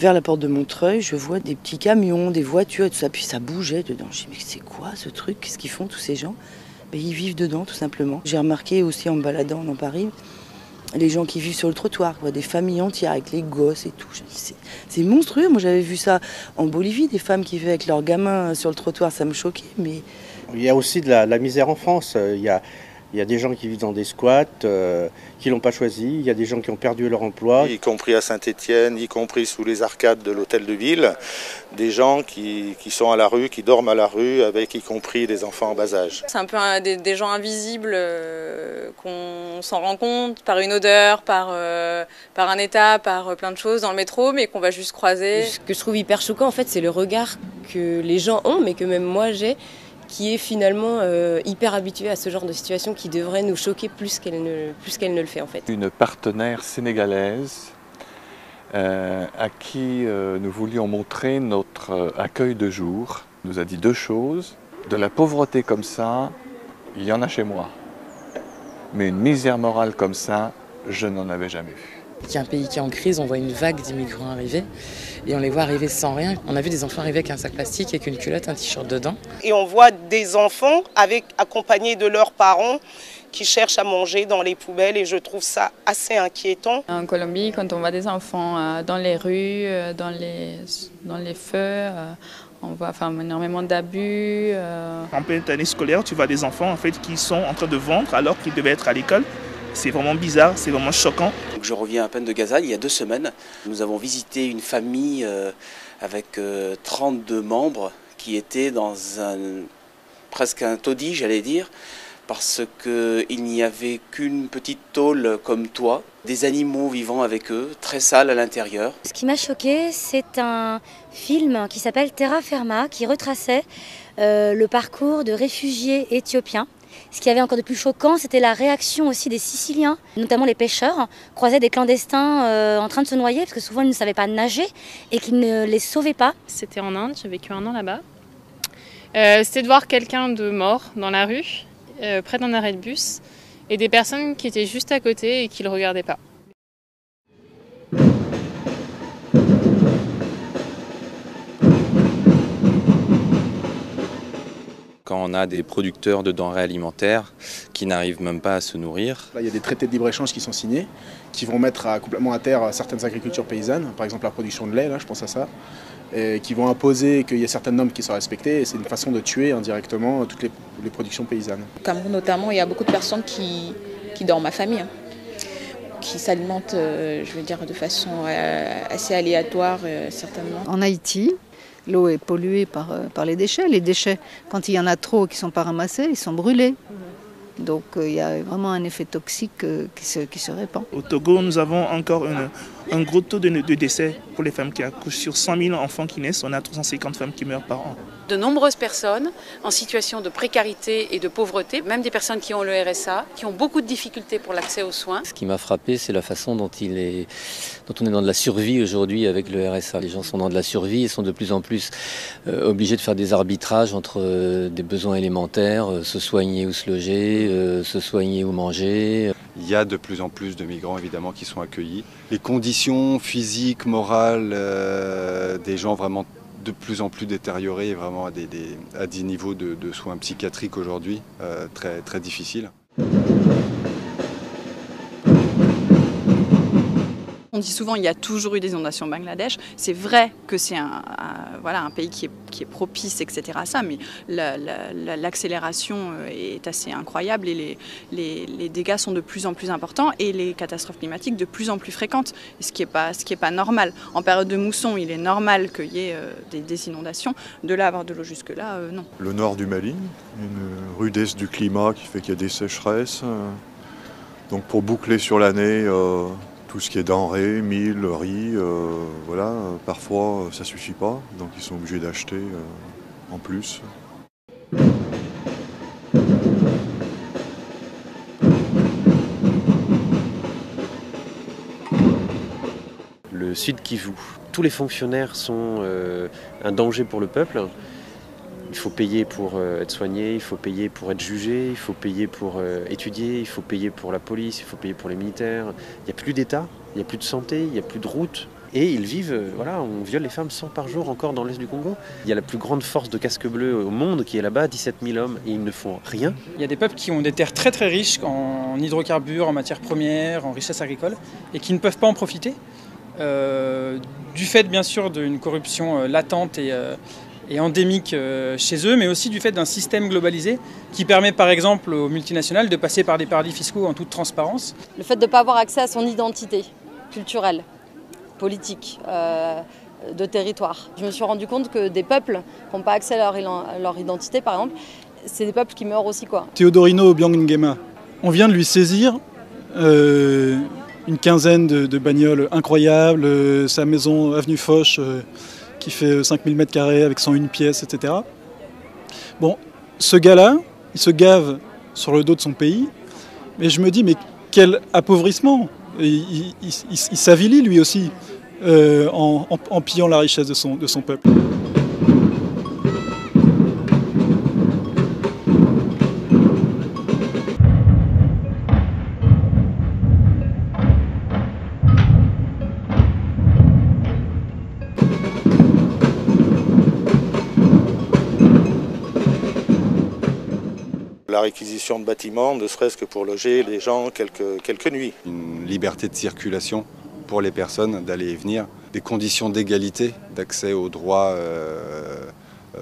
vers la porte de Montreuil, je vois des petits camions, des voitures et tout ça, puis ça bougeait dedans. Je me dis mais c'est quoi ce truc? Qu'est-ce qu'ils font tous ces gens? Ils vivent dedans tout simplement. J'ai remarqué aussi en me baladant dans Paris, les gens qui vivent sur le trottoir, quoi, des familles entières avec les gosses et tout. C'est monstrueux. Moi j'avais vu ça en Bolivie, des femmes qui vivaient avec leurs gamins sur le trottoir, ça me choquait. Mais il y a aussi de la misère en France. Il y a des gens qui vivent dans des squats, qui l'ont pas choisi. Il y a des gens qui ont perdu leur emploi. Y compris à Saint-Étienne, y compris sous les arcades de l'hôtel de ville, des gens qui sont à la rue, qui dorment à la rue, avec y compris des enfants en bas âge. C'est un peu des gens invisibles qu'on s'en rend compte par une odeur, par un état, par plein de choses dans le métro, mais qu'on va juste croiser. Ce que je trouve hyper choquant, en fait, c'est le regard que les gens ont, mais que même moi j'ai, qui est finalement hyper habituée à ce genre de situation qui devrait nous choquer plus qu'elle ne le fait en fait. Une partenaire sénégalaise à qui nous voulions montrer notre accueil de jour nous a dit deux choses. De la pauvreté comme ça, il y en a chez moi. Mais une misère morale comme ça, je n'en avais jamais vu. Il y a un pays qui est en crise, on voit une vague d'immigrants arriver et on les voit arriver sans rien. On a vu des enfants arriver avec un sac plastique, avec une culotte, un t-shirt dedans. Et on voit des enfants accompagnés de leurs parents qui cherchent à manger dans les poubelles et je trouve ça assez inquiétant. En Colombie, quand on voit des enfants dans les rues, dans les feux, on voit énormément d'abus. En pleine année scolaire, tu vois des enfants en fait, qui sont en train de vendre alors qu'ils devaient être à l'école. C'est vraiment bizarre, c'est vraiment choquant. Donc je reviens à peine de Gaza, il y a 2 semaines. Nous avons visité une famille avec 32 membres qui étaient dans presque un taudis, j'allais dire, parce qu'il n'y avait qu'une petite tôle comme toit, des animaux vivant avec eux, très sales à l'intérieur. Ce qui m'a choqué, c'est un film qui s'appelle Terra Firma, qui retraçait le parcours de réfugiés éthiopiens. Ce qui avait encore de plus choquant, c'était la réaction aussi des Siciliens, notamment les pêcheurs, croisaient des clandestins en train de se noyer, parce que souvent ils ne savaient pas nager et qu'ils ne les sauvaient pas. C'était en Inde, j'ai vécu 1 an là-bas. C'était de voir quelqu'un de mort dans la rue, près d'un arrêt de bus, et des personnes qui étaient juste à côté et qui ne le regardaient pas. Quand on a des producteurs de denrées alimentaires qui n'arrivent même pas à se nourrir. Là, il y a des traités de libre-échange qui sont signés, qui vont mettre complètement à terre certaines agricultures paysannes, par exemple la production de lait, là, je pense à ça, et qui vont imposer qu'il y ait certaines normes qui soient respectées, et c'est une façon de tuer indirectement toutes les productions paysannes. Au Cameroun notamment, il y a beaucoup de personnes qui dorment à famille, qui s'alimentent, je veux dire, de façon assez aléatoire, certainement. En Haïti, l'eau est polluée par les déchets. Les déchets, quand il y en a trop qui ne sont pas ramassés, ils sont brûlés. Donc il y a vraiment un effet toxique qui se répand. Au Togo, nous avons encore un gros taux de décès pour les femmes qui accouchent. Sur 100 000 enfants qui naissent, on a 350 femmes qui meurent par an. De nombreuses personnes en situation de précarité et de pauvreté, même des personnes qui ont le RSA, qui ont beaucoup de difficultés pour l'accès aux soins. Ce qui m'a frappé, c'est la façon dont on est dans de la survie aujourd'hui avec le RSA. Les gens sont dans de la survie et sont de plus en plus obligés de faire des arbitrages entre des besoins élémentaires, se soigner ou se loger, se soigner ou manger. Il y a de plus en plus de migrants évidemment qui sont accueillis. Les conditions physiques, morales des gens vraiment de plus en plus détériorées et vraiment à des niveaux de soins psychiatriques aujourd'hui très, très difficiles. On dit souvent qu'il y a toujours eu des inondations au Bangladesh. C'est vrai que c'est un pays qui est propice, etc. à ça, mais l'accélération est assez incroyable et les dégâts sont de plus en plus importants et les catastrophes climatiques de plus en plus fréquentes, ce qui est pas normal. En période de mousson, il est normal qu'il y ait des inondations. De là à avoir de l'eau jusque-là, non. Le nord du Mali, une rudesse du climat qui fait qu'il y a des sécheresses. Donc pour boucler sur l'année, tout ce qui est denrées, mil, riz, voilà, parfois ça suffit pas, donc ils sont obligés d'acheter en plus. Le Sud Kivu. Tous les fonctionnaires sont un danger pour le peuple. Il faut payer pour être soigné, il faut payer pour être jugé, il faut payer pour étudier, il faut payer pour la police, il faut payer pour les militaires. Il n'y a plus d'État, il n'y a plus de santé, il n'y a plus de routes. Et ils vivent, voilà, on viole les femmes 100 par jour encore dans l'est du Congo. Il y a la plus grande force de casque bleu au monde qui est là-bas, 17 000 hommes, et ils ne font rien. Il y a des peuples qui ont des terres très très riches en hydrocarbures, en matières premières, en richesses agricoles, et qui ne peuvent pas en profiter, du fait bien sûr d'une corruption latente et endémique chez eux, mais aussi du fait d'un système globalisé qui permet par exemple aux multinationales de passer par des paradis fiscaux en toute transparence. Le fait de ne pas avoir accès à son identité culturelle, politique, de territoire. Je me suis rendu compte que des peuples qui n'ont pas accès à leur identité, par exemple, c'est des peuples qui meurent aussi, quoi. Teodorino Obiang-Nguema, on vient de lui saisir une quinzaine de bagnoles incroyables, sa maison avenue Foch qui fait 5000 m² avec 101 pièces, etc. Bon, ce gars-là, il se gave sur le dos de son pays, mais je me dis, mais quel appauvrissement! Il s'avilit lui aussi en pillant la richesse de son peuple. La réquisition de bâtiments, ne serait-ce que pour loger les gens quelques nuits. Une liberté de circulation pour les personnes d'aller et venir, des conditions d'égalité, d'accès aux droits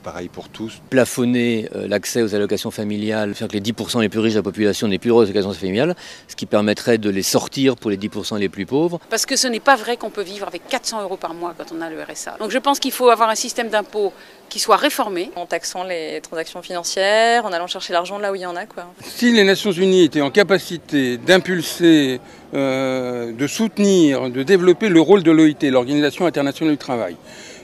pareil pour tous. Plafonner l'accès aux allocations familiales, faire que les 10% les plus riches de la population n'aient plus droit aux allocations familiales, ce qui permettrait de les sortir pour les 10% les plus pauvres. Parce que ce n'est pas vrai qu'on peut vivre avec 400 € par mois quand on a le RSA. Donc je pense qu'il faut avoir un système d'impôt qui soit réformé. En taxant les transactions financières, en allant chercher l'argent là où il y en a, quoi. Si les Nations Unies étaient en capacité d'impulser, de soutenir, de développer le rôle de l'OIT, l'Organisation internationale du travail,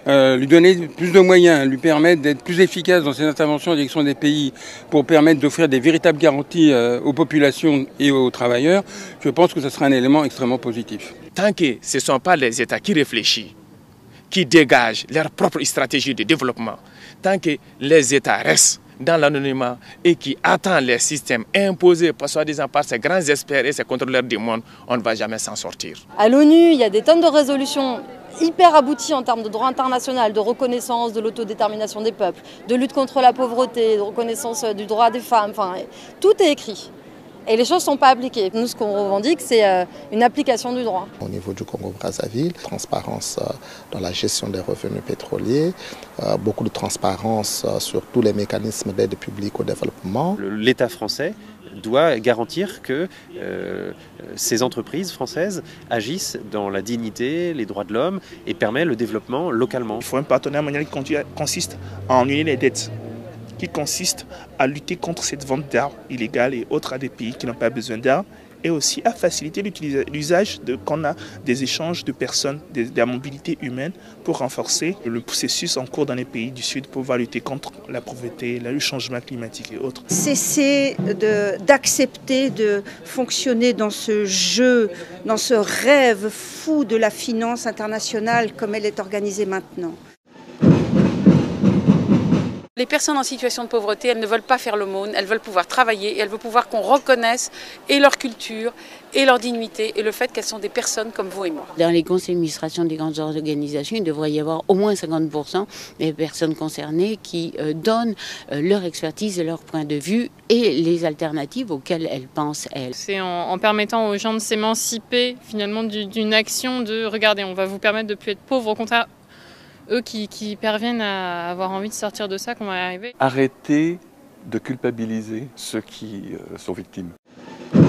lui donner plus de moyens, lui permettre d'être plus efficace dans ses interventions en direction des pays pour permettre d'offrir des véritables garanties aux populations et aux travailleurs, je pense que ce sera un élément extrêmement positif. Tant que ce ne sont pas les États qui réfléchissent, qui dégagent leur propre stratégie de développement, tant que les États restent dans l'anonymat et qui attendent les systèmes imposés soi-disant par ces grands experts et ces contrôleurs du monde, on ne va jamais s'en sortir. À l'ONU, il y a des tonnes de résolutions hyper abouties en termes de droit international, de reconnaissance de l'autodétermination des peuples, de lutte contre la pauvreté, de reconnaissance du droit des femmes, enfin, tout est écrit. Et les choses ne sont pas appliquées. Nous, ce qu'on revendique, c'est une application du droit. Au niveau du Congo-Brazzaville, transparence dans la gestion des revenus pétroliers, beaucoup de transparence sur tous les mécanismes d'aide publique au développement. L'État français doit garantir que ces entreprises françaises agissent dans la dignité, les droits de l'homme et permet le développement localement. Il faut un partenariat mondial qui consiste à annuler les dettes, qui consiste à lutter contre cette vente d'armes illégales et autres à des pays qui n'ont pas besoin d'armes, et aussi à faciliter l'usage qu'on a des échanges de personnes, de la mobilité humaine pour renforcer le processus en cours dans les pays du Sud pour pouvoir lutter contre la pauvreté, le changement climatique et autres. Cesser d'accepter de fonctionner dans ce jeu, dans ce rêve fou de la finance internationale comme elle est organisée maintenant. Les personnes en situation de pauvreté, elles ne veulent pas faire l'aumône, elles veulent pouvoir travailler et elles veulent pouvoir qu'on reconnaisse et leur culture et leur dignité et le fait qu'elles sont des personnes comme vous et moi. Dans les conseils d'administration des grandes organisations, il devrait y avoir au moins 50% des personnes concernées qui donnent leur expertise et leur point de vue et les alternatives auxquelles elles pensent, elles. C'est en permettant aux gens de s'émanciper finalement d'une action de « regardez, on va vous permettre de ne plus être pauvres », au contraire, eux qui parviennent à avoir envie de sortir de ça, qu'on va y arriver. Arrêter de culpabiliser ceux qui sont victimes. Je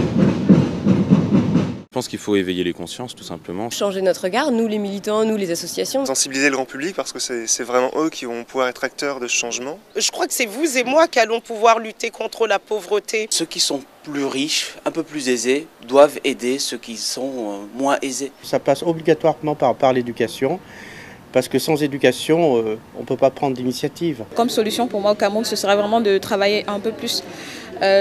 pense qu'il faut éveiller les consciences, tout simplement. Changer notre regard, nous les militants, nous les associations. Sensibiliser le grand public parce que c'est vraiment eux qui vont pouvoir être acteurs de ce changement. Je crois que c'est vous et moi qui allons pouvoir lutter contre la pauvreté. Ceux qui sont plus riches, un peu plus aisés, doivent aider ceux qui sont moins aisés. Ça passe obligatoirement par l'éducation. Parce que sans éducation, on ne peut pas prendre d'initiative. Comme solution pour moi au Cameroun, ce serait vraiment de travailler un peu plus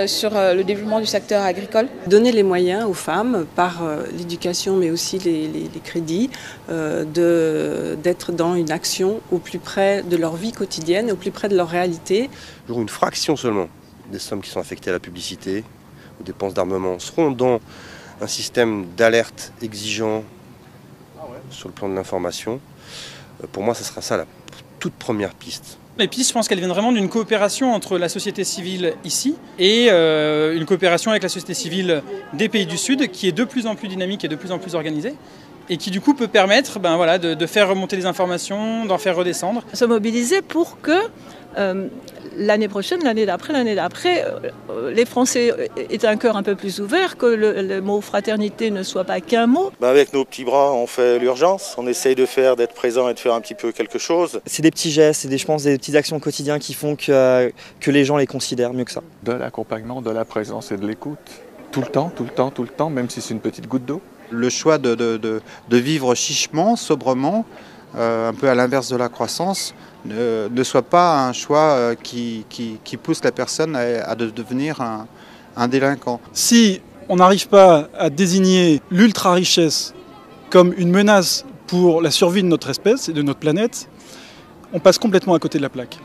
sur le développement du secteur agricole. Donner les moyens aux femmes par l'éducation mais aussi les crédits d'être dans une action au plus près de leur vie quotidienne, au plus près de leur réalité. Une fraction seulement des sommes qui sont affectées à la publicité, aux dépenses d'armement, seront dans un système d'alerte exigeant sur le plan de l'information. Pour moi, ce sera ça la toute première piste. Les pistes, je pense qu'elles viennent vraiment d'une coopération entre la société civile ici et une coopération avec la société civile des pays du Sud qui est de plus en plus dynamique et de plus en plus organisée et qui du coup peut permettre de faire remonter les informations, d'en faire redescendre. Se mobiliser pour que l'année prochaine, l'année d'après, les Français aient un cœur un peu plus ouvert, que le mot fraternité ne soit pas qu'un mot. Avec nos petits bras, on fait l'urgence, on essaye d'être présent et de faire un petit peu quelque chose. C'est des petits gestes, je pense des petites actions quotidiennes qui font que les gens les considèrent mieux que ça. De l'accompagnement, de la présence et de l'écoute. Tout le temps, même si c'est une petite goutte d'eau. Le choix de vivre chichement, sobrement, un peu à l'inverse de la croissance, ne soit pas un choix qui pousse la personne à devenir un délinquant. Si on n'arrive pas à désigner l'ultra-richesse comme une menace pour la survie de notre espèce et de notre planète, on passe complètement à côté de la plaque.